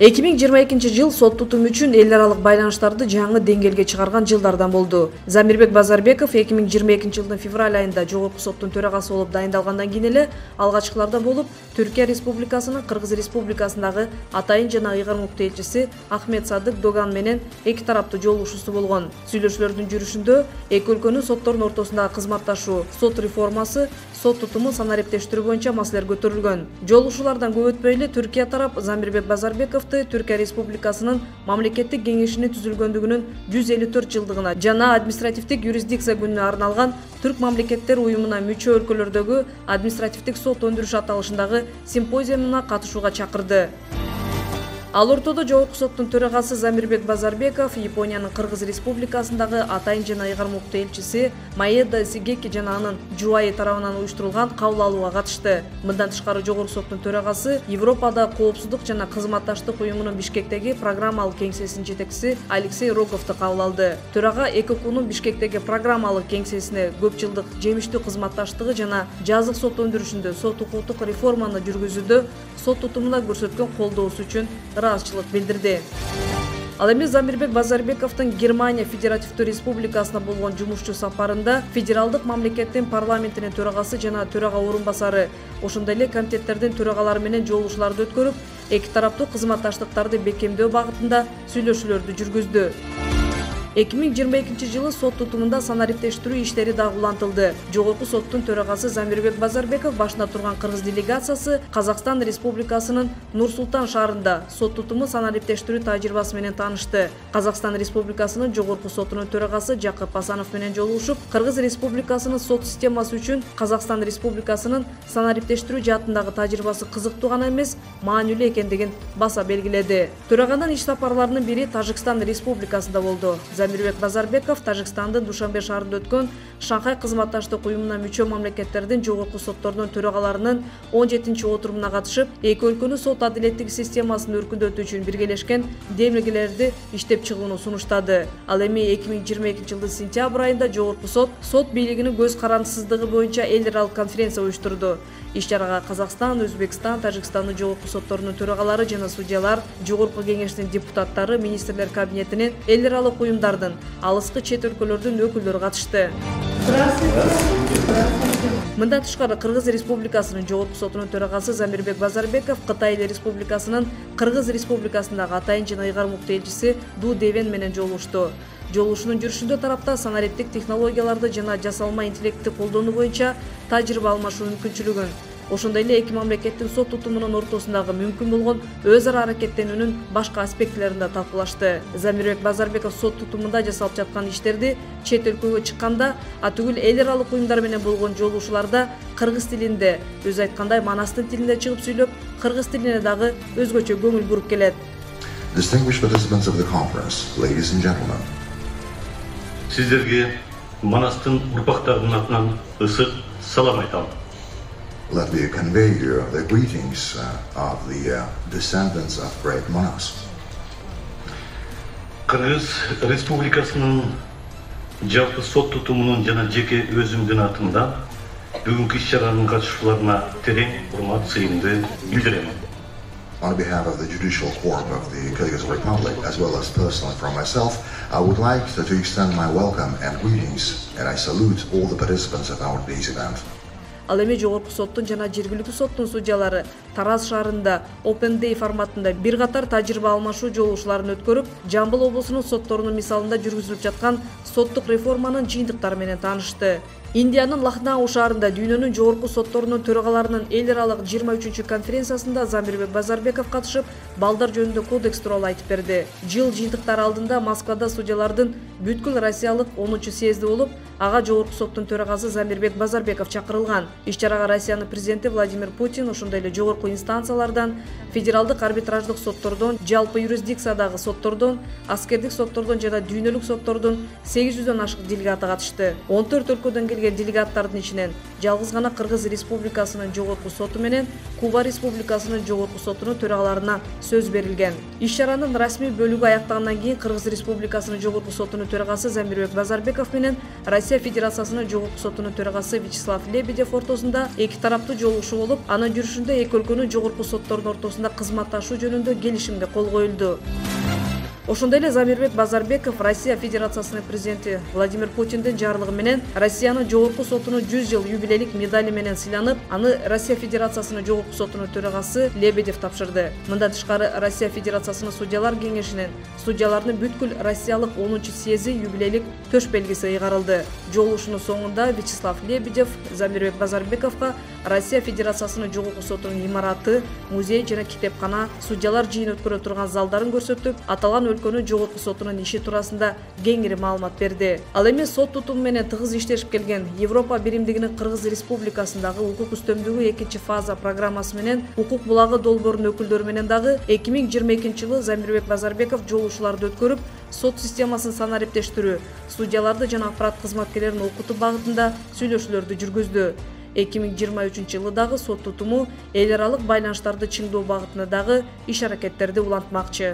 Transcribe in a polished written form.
2022 жыл сот тутум үчүн эл аралык байланыштарды жаңы деңгээлге чыгарган жылдардан болду. Замирбек Базарбеков 2022 жылдын февраль айында жогорку соттун төрагасы болуп дайындалгандан кийин эле алгачкылардан болуп Түркия Республикасынын Кыргыз Республикасындагы атайын жана ыйгарым укук элчиси Ахмет Садык Доган менен эки тараптуу жолугушуусу болгон. Сүйлөшүүлөрдүн жүрүшүндө эки өлкөнүн соттордун ортосундагы кызматташуу, сот реформасы, сот тутуму санариптештирүү боюнча маселелер көтөрүлгөн. Жолугушуулардан көп өтпөй эле Түркия тарап Замирбек Базарбековду Түркия Республикасынын мамлекеттик кеңешини түзүлгөндүгүнүн 154 жылдыгына жана административдик юрисдикция күнүнө арналган Түрк мамлекеттер уюмуна мүчө өлкөлөрдөгү административдик сот өндүрүш аталышындагы симпозиумуна катышууга чакырды. Ал ортодо жогорку соттун төрагасы Замирбек Базарбеков Япониянын Кыргыз Республикасындагы атайын жана ыйгарым укук элчиси Маэда Сигеки жана анын жубайы тарабынан уюштурулган кабыл алууга катышты. Мындан тышкары жогорку соттун төрагасы Европада коопсуздук жана кызматташтык уюмунун Бишкектеги программалык кеңсесинин жетекчиси Алексей Роговду кабыл алды. Төрага ЭККУнун Бишкектеги программалык кеңсесине көп жылдык жемиштүү кызматташтыгы жана жазык сот өндүрүшүндө сот укуктук реформаны жүргүзүүдө сот тутумуна көрсөткөн колдоосу үчүн ыраазычылык билдирди. Ал эми Замирбек Базарбековдун Германия Федеративдүү Республикасына болгон жумушчу сапарында федералдык мамлекеттин парламентинин төрагасы жана төрага орун басары, ошондой эле комитеттердин төрагалары менен жолугушууларды өткөрүп, эки тараптуу кызматташтыктарды бекемдөө багытында сүйлөшүүлөрдү жүргүздү. 2022 жылы сот тутумунда санариптештирүү иштери дагы улантылды. Жогорку соттун төрагасы Замирбек Базарбеков башында турган кыргыз делегациясы Казакстан Республикасынын Нур-Султан шаарында сот тутуму санариптештирүү тажрыйбасы менен таанышты. Казакстан Республикасынын жогорку сотунун төрагасы Жакып Асанов менен жолугушуп, Кыргыз Республикасынын сот системасы үчүн Казакстан Республикасынын санариптештирүү жаатындагы тажрыйбасы кызыктуу гана эмес, маанилүү экендигин баса белгиледи. Төраганын иш сапарларынын бири Тажикстан Республикасында болду. Замирбек Базарбеков Тажикстандын Душанбе шаарында өткөн Шанхай кызматташтык уюмуна мүчө мамлекеттердин жогорку сотторунун төрагаларынын 17-отурумуна катышып, эки өлкөнүн сот адилеттик системасын өркүндөтүү үчүн биргелешкен демилгелерди иштеп чыгууну сунуштады. Ал эми 2022 жылдын сентябрь айында жогорку сот бийлигинин көз карандысыздыгы боюнча эл аралык конференция уюштурду. Иш-чарага Казакстан, Өзбекстан, Тажикстандын жогорку сотторунун төрагалары жана судьялар, жогорку кеңештин депутаттары, министрлер кабинетинин, эл аралык уюмдардын, алыскы чет өлкөлөрдүн өкүлдөрү катышты. Мындан тышкары Кыргыз Республикасынын жогорку сотунун төрагасы Замирбек Базарбеков Кытай Республикасынын Кыргыз Республикасындагы атайын жана ыйгарым укук элчиси Ду Девен менен жолугушту. Жолугушуунун жүрүшүндө тараптар санариптик технологияларды жана жасалма интеллектти колдонуу боюнча тажрыйба алмашуу мүмкүнчүлүгүн, ошондой эле эки мамлекеттин сот тутумунун ортосундагы мүмкүн болгон өз ара аракеттенүүнүн башка аспектилерин да талкуулашты. Замирбек Базарбеков сот тутумунда жасалып жаткан иштерди чет өлкөгө чыкканда, атүгүл эл аралык уюмдар менен болгон жолугушууларда кыргыз тилинде, өзү айткандай манастын тилинде чыгып сүйлөп, кыргыз тилине дагы өзгөчө көңүл буруп келет. Distinguished participants of the conference, ladies and gentlemen. Сиздерге манастын урпактарынын атынан ысык салам айтам. Let me convey you the greetings of the descendants of great Manas. Кыргыз Республикасынын жалпы сот тутумунун жана жеке өзүмдүн атынан бүгүнкү иш-чаранын катышуучуларына терең урмат сыйымды билдирем. On behalf of the Judicial Corp of the Kyrgyz Republic, as well as personally from myself, I would like to extend my welcome and greetings, and I salute all the participants of our day's event. Ал эми жогорку соттун жана жергиликтүү соттун судьялары Тараз шаарында Open Day форматында бир катар тажрыйба алмашуу жолугушууларын өткөрүп, Жамбыл облусунун сотторунун мисалында жүргүзүлүп жаткан соттук реформанын жыйынтыктары менен таанышты. Индиянын Лахнау шаарында дүйнөнүн жогорку сотторунун төрагаларынын эл аралык 23 конференциясында Замирбек Базарбеков катышып, балдар жөнүндө кодекс тууралуу айтып берди. Жыл жыйынтыктары алдында Москвада судьялардын бүткүл Россиялык 10-съезди болуп, ага жогорку соттун төрагасы Замирбек Базарбеков чакырылган. Иш-чарага Россиянын президенти Владимир Путин, ошондой эле жогорку инстанциялардан, федералдык арбитраждык соттордон, жалпы юрисдикциядагы соттордон, аскердик соттордон жана дүйнөлүк соттордон 800дөн ашык делегаты катышты. 14 өлкөдөн келген келген делегаттардын ичинен жалгыз гана Кыргыз Республикасынын жогорку соту менен Куба Республикасынын жогорку сотунун төрагаларына сөз берилген. Иш-чаранын расмий бөлүгү аяктагандан кийин Кыргыз Республикасынын жогорку сотунун төрагасы Замирбек Базарбеков менен Россия Федерациясынын жогорку сотунун төрагасы Вячеслав Лебедев ортосунда эки тараптуу жолугушуу болуп, анын жүрүшүндө эки өлкөнүн жогорку сотторунун ортосунда кызматташуу жөнүндө келишимге кол коюлду. Ошондой эле Замирбек Базарбеков Россия Федерациясынын президенти Владимир Путиндин жарлыгы менен Россиянын жогорку сотунун 100 жыл юбилейлик медали менен сыйланып, аны Россия Федерациясынын жогорку сотунун төрагасы Лебедев тапшырды. Мындан тышкары Россия Федерациясынын судьялар кеңешинен судьялардын бүткүл Россиялык 10-съези юбилейлик төш белгиси ыйгарылды. Жолугушуунун соңунда Вячеслав Лебедев Замирбек Базарбековго Россия Федерациясынын жогорку сотунун имараты, музей жана китепкана, судьялар жыйын өткөрө турган залдарын көрсөтүп, аталган өлкөнүн жогорку сотунун иши туурасында кеңири маалымат берди. Ал эми сот тутуму менен тыгыз иштешип келген Европа биримдигинин Кыргыз Республикасындагы укук үстөмдүгү 2-фаза программасы менен укук булагы долбоорунун өкүлдөрү менен дагы 2022 жылы Замирбек Базарбеков жолугушууларды өткөрүп, сот системасын санариптештирүү, судьяларды жана аппарат кызматкерлерин окутуу багытында сүйлөшүүлөрдү жүргүздү. 2023 жылы дагы сот тутуму эл аралык байланыштарды чыңдоо багытында дагы иш-аракеттерди улантмакчы.